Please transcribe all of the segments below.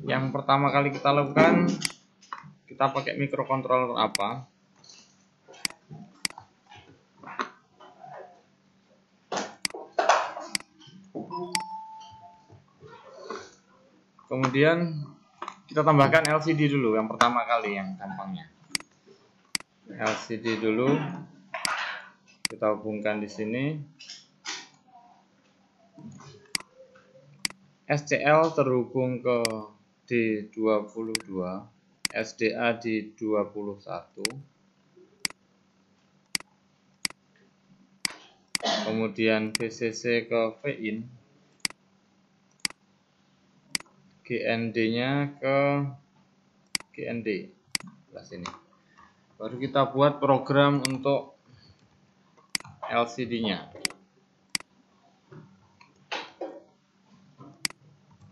Yang pertama kali kita lakukan, kita pakai microcontroller apa? Kemudian kita tambahkan LCD dulu yang pertama kali, yang gampangnya. LCD dulu kita hubungkan di sini. SCL terhubung ke D22, SDA di 21. Kemudian VCC ke VIN. GND-nya ke GND. Sebelah sini. Baru kita buat program untuk LCD-nya.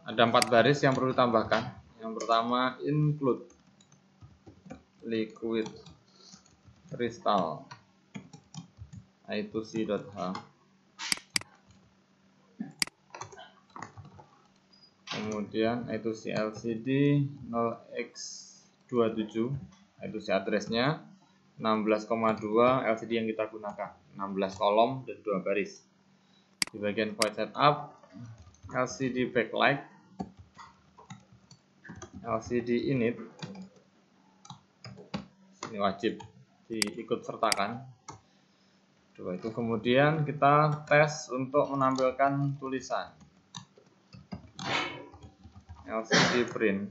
Ada 4 baris yang perlu ditambahkan. Yang pertama, include liquid crystal I2C.H. Kemudian I2C LCD 0x27, I2C address-nya 16,2 LCD yang kita gunakan, 16 kolom dan 2 baris. Di bagian void setup, LCD backlight, LCD init, ini wajib diikut sertakan. Coba itu. Kemudian kita tes untuk menampilkan tulisan. LCD print,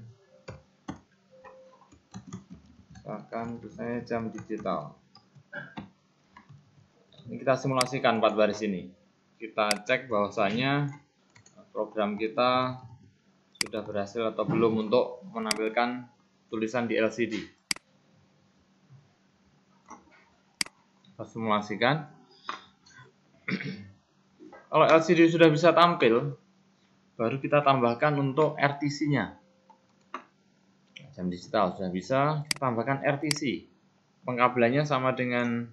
misalkan tulisannya jam digital. Ini kita simulasikan 4 baris ini. Kita cek bahwasanya program kita sudah berhasil atau belum untuk menampilkan tulisan di LCD. Kita simulasikan. Kalau LCD sudah bisa tampil, baru kita tambahkan untuk RTC-nya. Jam digital sudah bisa, kita tambahkan RTC. Pengkabelannya sama dengan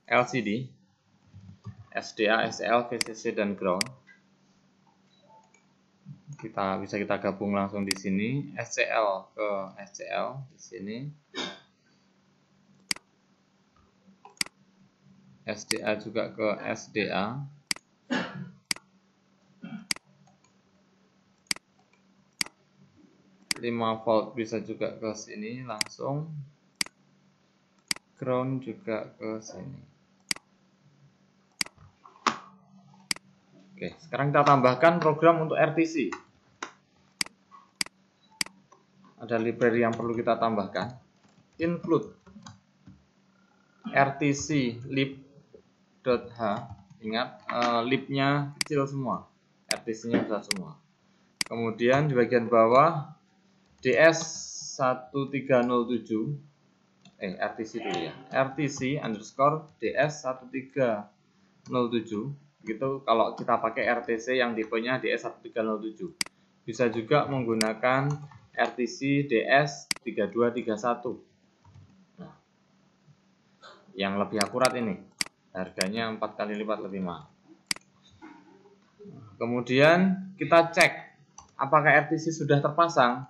LCD, SDA, SCL, VCC, dan ground. Bisa kita gabung langsung di sini, SCL ke SCL di sini, SDA juga ke SDA. V bisa juga ke sini langsung, ground juga ke sini. Oke, sekarang kita tambahkan program untuk RTC. Ada library yang perlu kita tambahkan. Include RTC lib.h. Ingat, libnya kecil semua, RTC-nya besar semua. Kemudian di bagian bawah DS1307, RTC dulu ya, RTC underscore DS1307. Gitu kalau kita pakai RTC yang tipenya DS1307. Bisa juga menggunakan RTC DS3231. Nah, yang lebih akurat ini, harganya 4 kali lipat lebih mahal. Kemudian kita cek apakah RTC sudah terpasang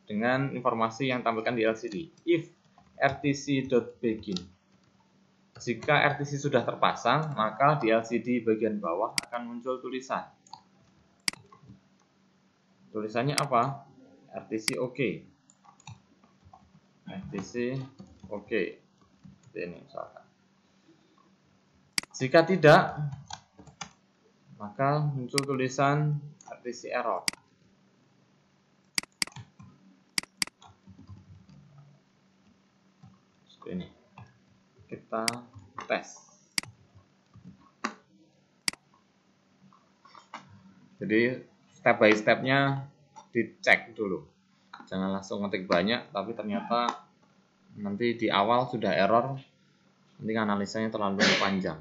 dengan informasi yang tampilkan di LCD. If rtc.begin. Jika RTC sudah terpasang, maka di LCD bagian bawah akan muncul tulisan. Tulisannya apa? RTC OK. RTC OK. Ini misalkan. Jika tidak, maka muncul tulisan RTC error. Ini kita tes. Jadi step by stepnya dicek dulu, jangan langsung ngetik banyak tapi ternyata nanti di awal sudah error, nanti analisanya terlalu panjang.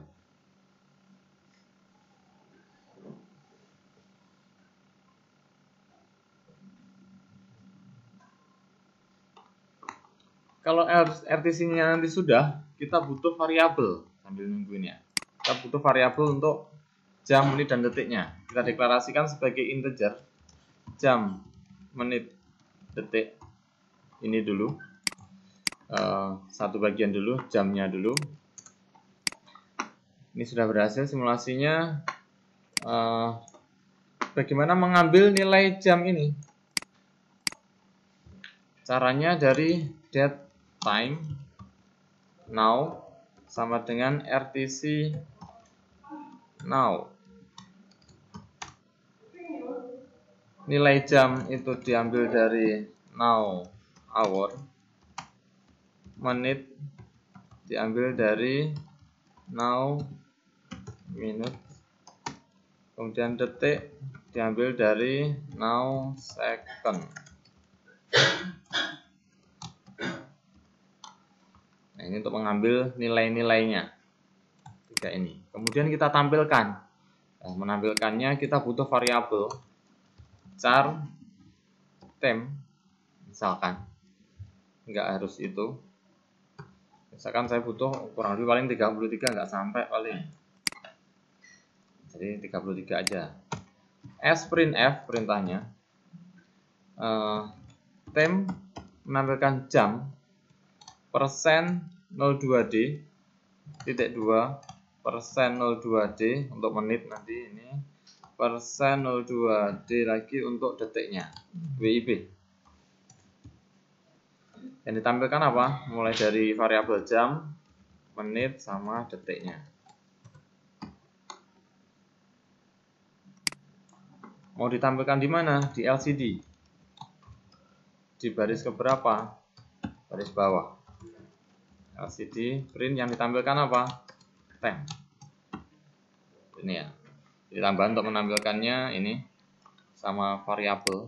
Kalau RTC-nya nanti sudah, kita butuh variabel sambil nungguinnya. Kita butuh variabel untuk jam, menit, dan detiknya. Kita deklarasikan sebagai integer jam, menit, detik ini dulu, satu bagian dulu, jamnya dulu. Ini sudah berhasil simulasinya. Bagaimana mengambil nilai jam ini? Caranya dari date time now sama dengan RTC now. Nilai jam itu diambil dari now hour, menit diambil dari now minute, kemudian detik diambil dari now second. Nah, ini untuk mengambil nilai-nilainya tiga ini. Kemudian kita tampilkan. Nah, menampilkannya kita butuh variabel char time, misalkan. Enggak harus itu. Misalkan saya butuh kurang lebih paling 33, enggak sampai paling. Jadi 33 aja. Sprintf perintahnya. Time menampilkan jam, persen 02D, titik 2, persen 02D untuk menit nanti ini, persen 02D lagi untuk detiknya, WIB. Yang ditampilkan apa? Mulai dari variabel jam, menit, sama detiknya. Mau ditampilkan di mana? Di LCD. Di baris keberapa? Baris bawah. LCD print yang ditampilkan apa? Time. Ini ya. Ditambah untuk menampilkannya ini sama variabel.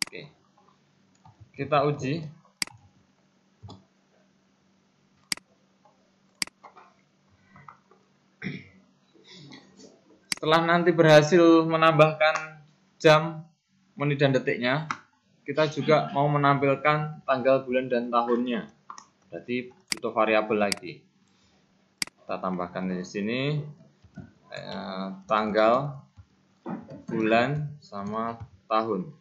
Oke. Kita uji. Setelah nanti berhasil menambahkan jam, menit, dan detiknya, kita juga mau menampilkan tanggal, bulan, dan tahunnya. Berarti butuh variabel lagi. Kita tambahkan di sini tanggal, bulan, sama tahun.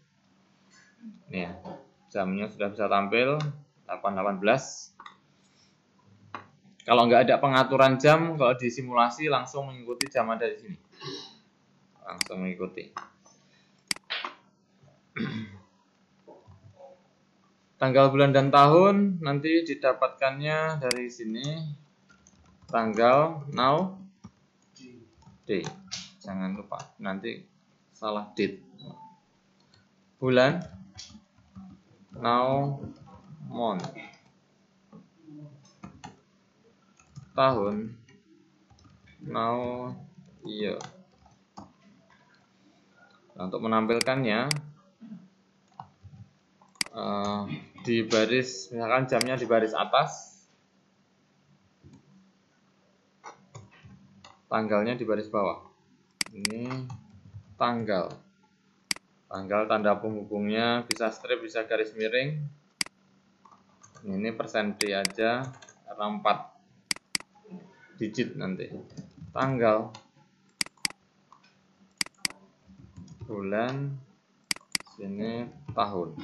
Ini ya, jamnya sudah bisa tampil 8.18. Kalau nggak ada pengaturan jam, kalau di simulasi langsung mengikuti jam ada di sini. Langsung mengikuti. Tanggal, bulan, dan tahun nanti didapatkannya dari sini. Tanggal now day. Jangan lupa nanti salah date. Bulan now month. Tahun now year. Nah, untuk menampilkannya di baris, misalkan jamnya di baris atas, tanggalnya di baris bawah. Ini tanggal tanda penghubungnya bisa strip, bisa garis miring. Ini persen D aja, karena 4 digit nanti. Tanggal, bulan, sini tahun.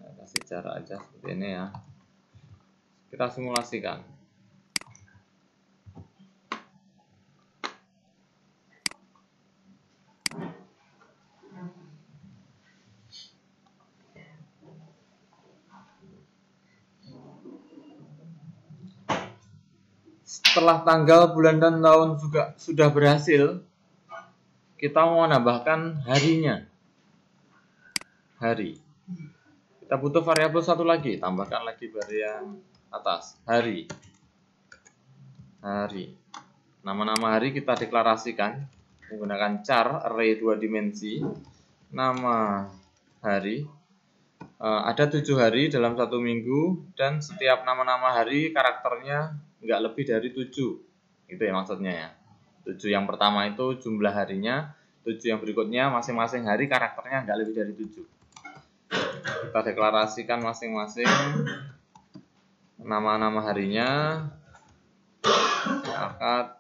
Nah, kasih jarak aja seperti ini ya. Kita simulasikan. Setelah tanggal, bulan, dan tahun juga sudah berhasil, kita mau menambahkan harinya. Hari. Kita butuh variabel satu lagi, tambahkan lagi bagian atas. Hari. Nama-nama hari kita deklarasikan menggunakan char array 2 dimensi. Nama hari. Ada 7 hari dalam satu minggu, dan setiap nama-nama hari karakternya nggak lebih dari 7. Itu ya maksudnya ya. 7 yang pertama itu jumlah harinya, 7 yang berikutnya masing-masing hari karakternya nggak lebih dari 7. Kita deklarasikan masing-masing nama-nama harinya. Ahad,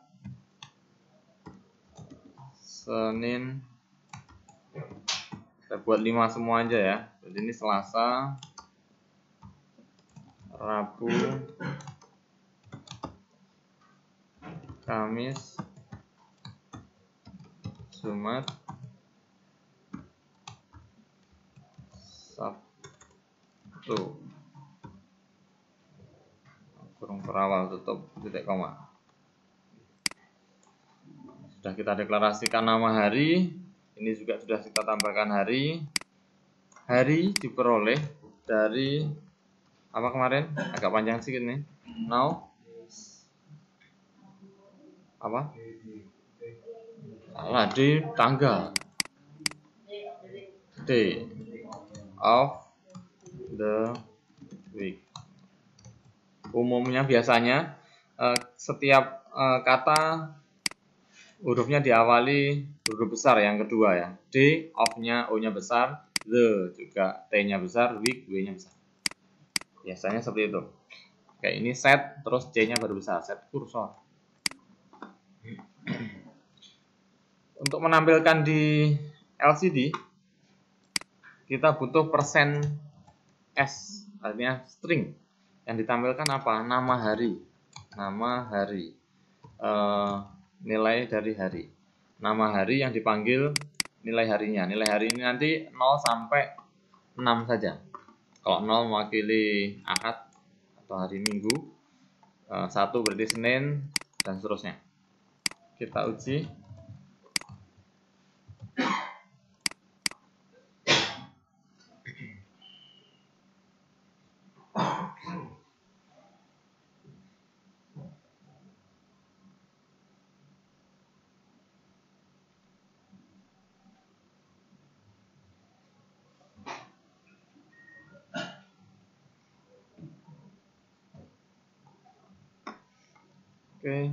Senin, Saya buat 5 semua aja ya. Jadi ini Selasa, Rabu, Kamis, Jumat, Sabtu. Kurung perawal tutup titik koma. Sudah kita deklarasikan nama hari. Ini juga sudah kita tambahkan hari. Hari diperoleh dari apa kemarin? Agak panjang sedikit nih. Now apa? Salah, di tanggal. Day of the week. Umumnya biasanya setiap kata hurufnya diawali huruf besar yang kedua ya. D, of-nya, O-nya besar, the juga T-nya besar, week, W-nya besar. Biasanya seperti itu. Kayak ini set, terus C-nya baru besar, set kursor. Untuk menampilkan di LCD, kita butuh persen S, artinya string. Yang ditampilkan apa? Nama hari. Nama hari. Nilai dari hari. Nama hari yang dipanggil nilai harinya. Nilai hari ini nanti 0 sampai 6 saja. Kalau 0 mewakili Ahad atau hari Minggu, 1 berarti Senin, dan seterusnya. Kita uji. Oke,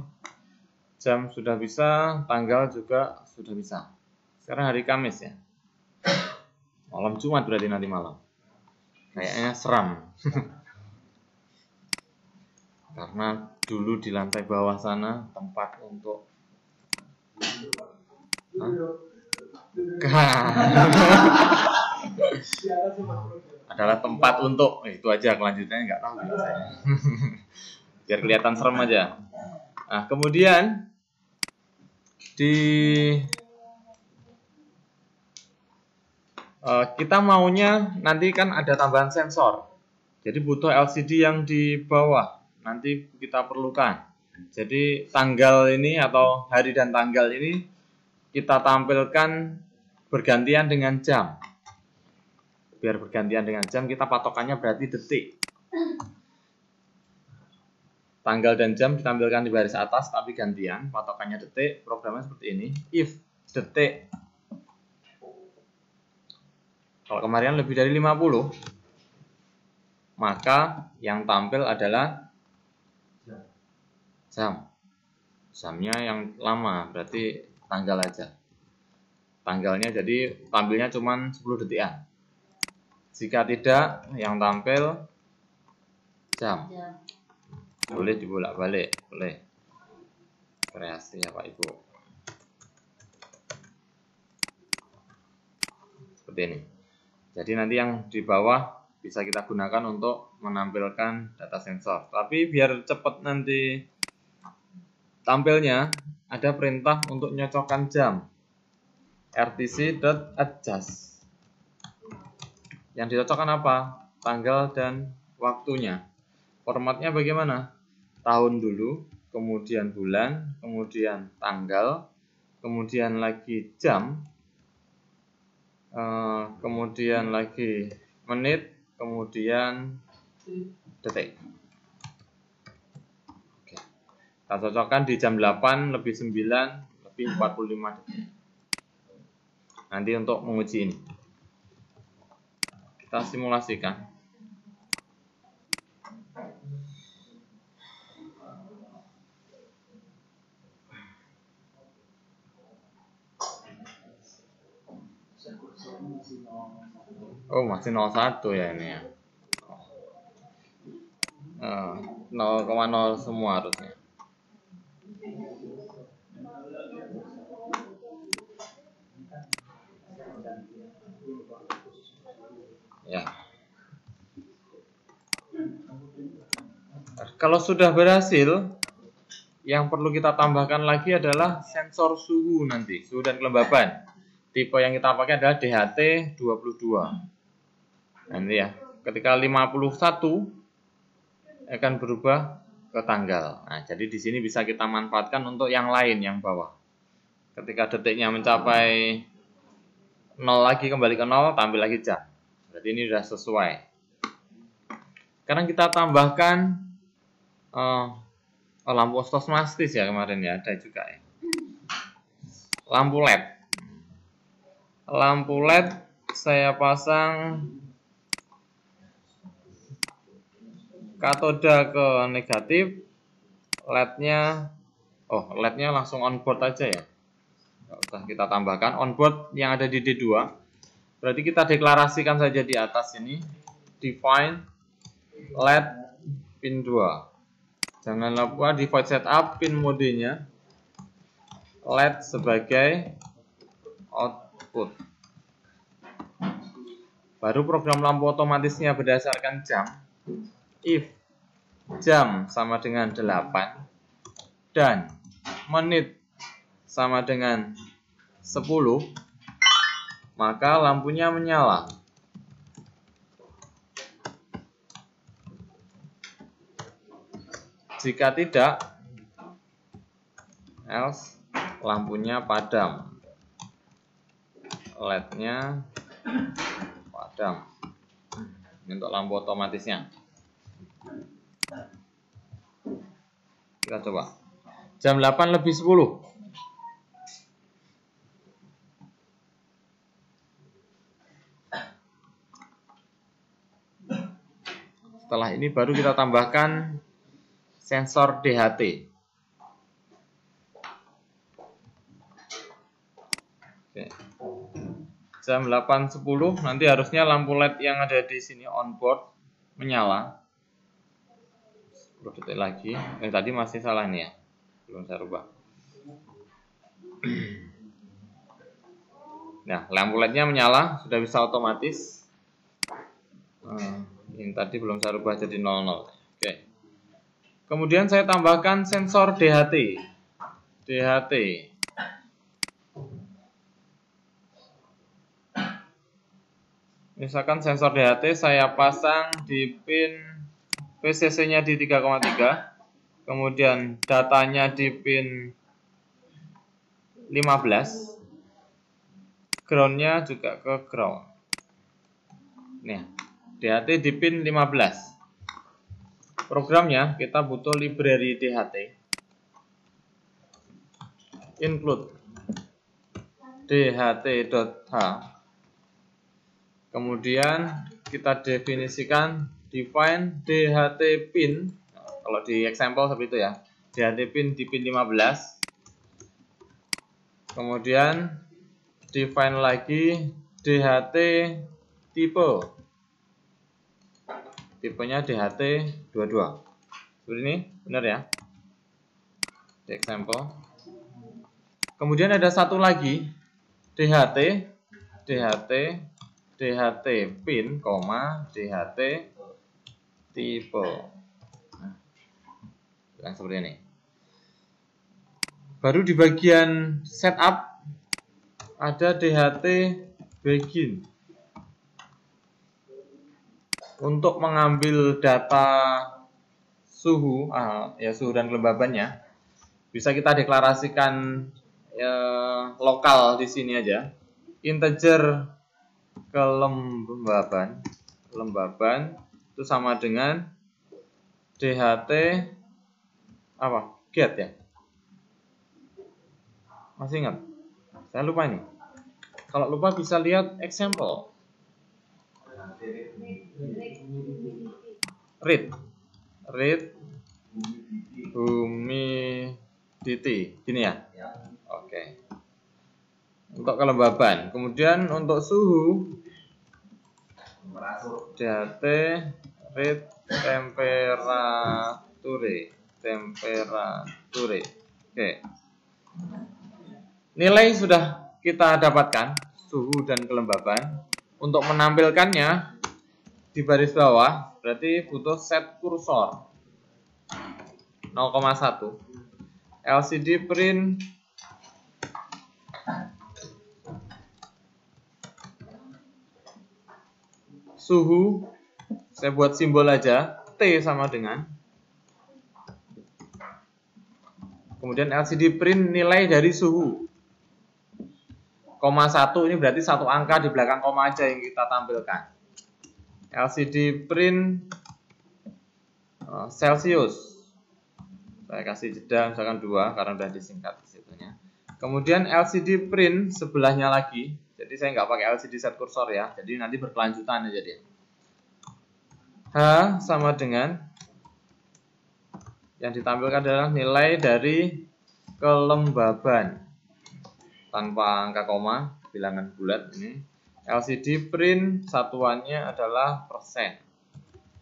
jam sudah bisa, tanggal juga sudah bisa. Sekarang hari Kamis ya. Malam Jumat berarti nanti malam. Kayaknya seram. Karena dulu di lantai bawah sana tempat untuk adalah tempat untuk itu aja, kelanjutannya nggak tahu saya. Biar kelihatan serem aja. Nah, kemudian kita maunya nanti kan ada tambahan sensor. Jadi butuh LCD yang di bawah. Nanti kita perlukan. Jadi tanggal ini atau hari dan tanggal ini kita tampilkan bergantian dengan jam. Biar bergantian dengan jam, kita patokannya berarti detik. Tanggal dan jam ditampilkan di baris atas, tapi gantian, patokannya detik. Programnya seperti ini. If detik, kalau kemarin lebih dari 50, maka yang tampil adalah jam. Jamnya yang lama, berarti tanggal aja. Tanggalnya jadi tampilnya cuma 10 detikan. Jika tidak, yang tampil jam. Boleh dibolak-balik, boleh. Kreasi ya Pak Ibu. Seperti ini. Jadi nanti yang di bawah bisa kita gunakan untuk menampilkan data sensor. Tapi biar cepat nanti tampilnya, ada perintah untuk nyocokkan jam. rtc.adjust. Yang dicocokkan apa? Tanggal dan waktunya. Formatnya bagaimana? Tahun dulu, kemudian bulan, kemudian tanggal, kemudian lagi jam, kemudian lagi menit, kemudian detik. Oke. Kita cocokkan di jam 8 lebih 9 lebih 45 detik. Nanti untuk menguji ini kita simulasikan. Oh, masih 01 ya ini ya. 0,0 semua harusnya. Ya. Kalau sudah berhasil, yang perlu kita tambahkan lagi adalah sensor suhu nanti, suhu dan kelembaban. Tipe yang kita pakai adalah DHT22. Nanti ya, ketika 51 akan berubah ke tanggal. Nah, jadi di sini bisa kita manfaatkan untuk yang lain yang bawah. Ketika detiknya mencapai 0 lagi, kembali ke 0, tampil lagi jam. Berarti ini sudah sesuai. Sekarang kita tambahkan lampu stosmastis ya, kemarin ya, ada juga ya. Lampu LED. Lampu LED saya pasang katoda ke negatif, LED-nya langsung onboard aja ya. Kita tambahkan onboard yang ada di D2. Berarti kita deklarasikan saja di atas ini, define LED pin 2. Jangan lupa di void setup pin modenya LED sebagai output. Baru program lampu otomatisnya berdasarkan jam. If jam sama dengan 8 dan menit sama dengan 10, maka lampunya menyala. Jika tidak, else lampunya padam. LED-nya padam. Ini untuk lampu otomatisnya. Kita coba. Jam 8 lebih 10. Setelah ini baru kita tambahkan sensor DHT. Oke. Jam 8.10 nanti harusnya lampu LED yang ada di sini onboard menyala. 10 detik lagi. Tadi masih salah nih ya. Belum saya rubah. Nah, lampu LED-nya menyala, sudah bisa otomatis. Ini tadi belum saya rubah jadi 00. Oke. Kemudian saya tambahkan sensor DHT. DHT. Misalkan sensor DHT saya pasang di pin PCC-nya di 3,3. Kemudian datanya di pin 15. Ground-nya juga ke ground. Nih, DHT di pin 15. Programnya kita butuh library DHT. Include dht.h. Kemudian kita definisikan define DHT pin. Kalau di example seperti itu ya. DHT pin di pin 15. Kemudian define lagi DHT tipe. Tipenya DHT22. Seperti ini, benar ya? Di example. Kemudian ada satu lagi DHT pin, DHT tipe. Yang seperti ini. Baru di bagian setup ada DHT begin. Untuk mengambil data suhu, suhu dan kelembabannya, bisa kita deklarasikan lokal di sini aja. Integer kelembaban itu sama dengan DHT get ya. Masih ingat? Saya lupa ini. Kalau lupa bisa lihat example. Read humidity. Gini ya? Oke. Untuk kelembaban. Kemudian untuk suhu DHT read temperature. Oke. Nilai sudah kita dapatkan. suhu dan kelembaban. Untuk menampilkannya di baris bawah berarti butuh set kursor 0,1. LCD print suhu, saya buat simbol aja, T sama dengan, kemudian LCD print nilai dari suhu, koma 1 ini berarti satu angka di belakang koma aja yang kita tampilkan. LCD print Celsius, saya kasih jeda misalkan 2 karena udah disingkat di situnya. Kemudian LCD print sebelahnya lagi, jadi saya nggak pakai LCD set kursor ya, jadi nanti berkelanjutan aja dia. H sama dengan, yang ditampilkan adalah nilai dari kelembaban tanpa angka koma, bilangan bulat ini. LCD print satuannya adalah persen.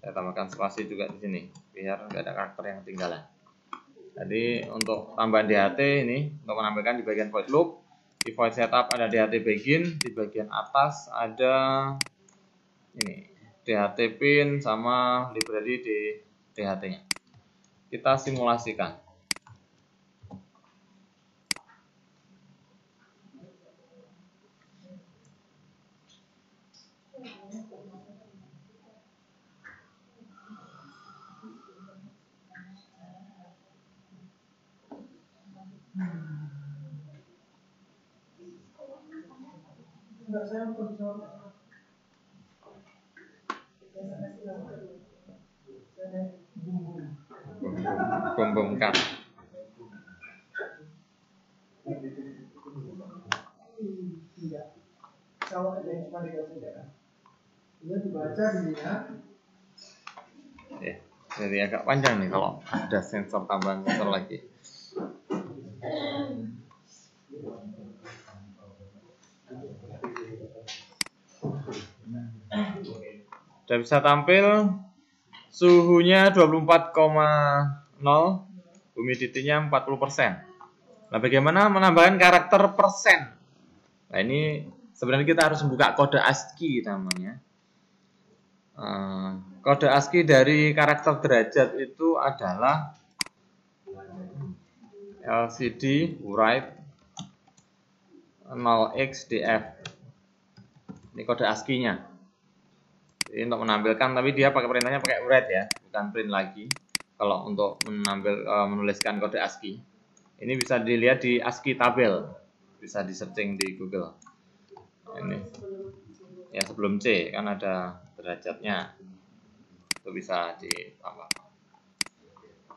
Saya tambahkan spasi juga di sini biar nggak ada karakter yang ketinggalan. Jadi untuk tambahan DHT ini untuk menampilkan di bagian void loop, di void setup ada DHT begin, di bagian atas ada ini DHT pin sama library di DHT-nya. Kita simulasikan. Bom-bomkan. Kalau ada yang cuma dikasih ya, dia dibaca dilihat. Jadi agak panjang nih kalau ada sensor tambahan sensor lagi. Sudah bisa tampil suhunya 24,0, humidity-nya 40%. Nah, bagaimana menambahkan karakter persen? Nah, ini sebenarnya kita harus membuka kode ASCII namanya. Kode ASCII dari karakter derajat itu adalah LCD write 0xdf. Ini kode ASCII-nya. Jadi untuk menampilkan, tapi dia pakai perintahnya pakai write ya, bukan print lagi. Kalau untuk menuliskan kode ASCII, ini bisa dilihat di ASCII tabel, bisa di searching di Google. Ini ya sebelum C kan ada derajatnya, itu bisa ditambah.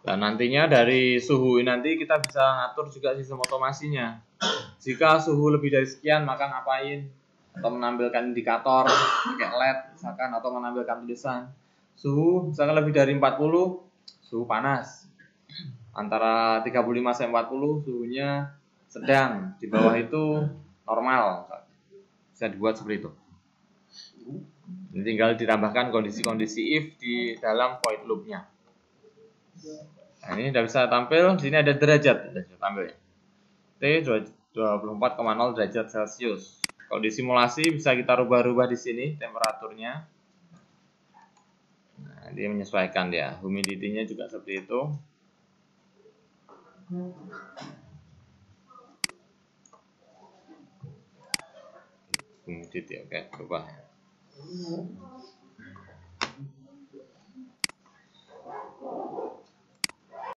Dan nantinya dari suhu ini nanti kita bisa ngatur juga sistem otomasinya. Jika suhu lebih dari sekian maka ngapain? Atau menampilkan indikator pakai LED misalkan, atau menampilkan tulisan suhu misalkan lebih dari 40 suhu panas, antara 35 sampai 40 suhunya sedang, di bawah itu normal, bisa dibuat seperti itu. Ini tinggal ditambahkan kondisi-kondisi if di dalam void loop-nya. Nah, ini sudah bisa tampil. Di sini ada derajat, sudah bisa tampil ya. T 24,0 derajat Celcius. Kalau di simulasi bisa kita rubah-rubah di sini temperaturnya. Nah, dia menyesuaikan ya. Humidity-nya juga seperti itu. Humidity, oke, rubah.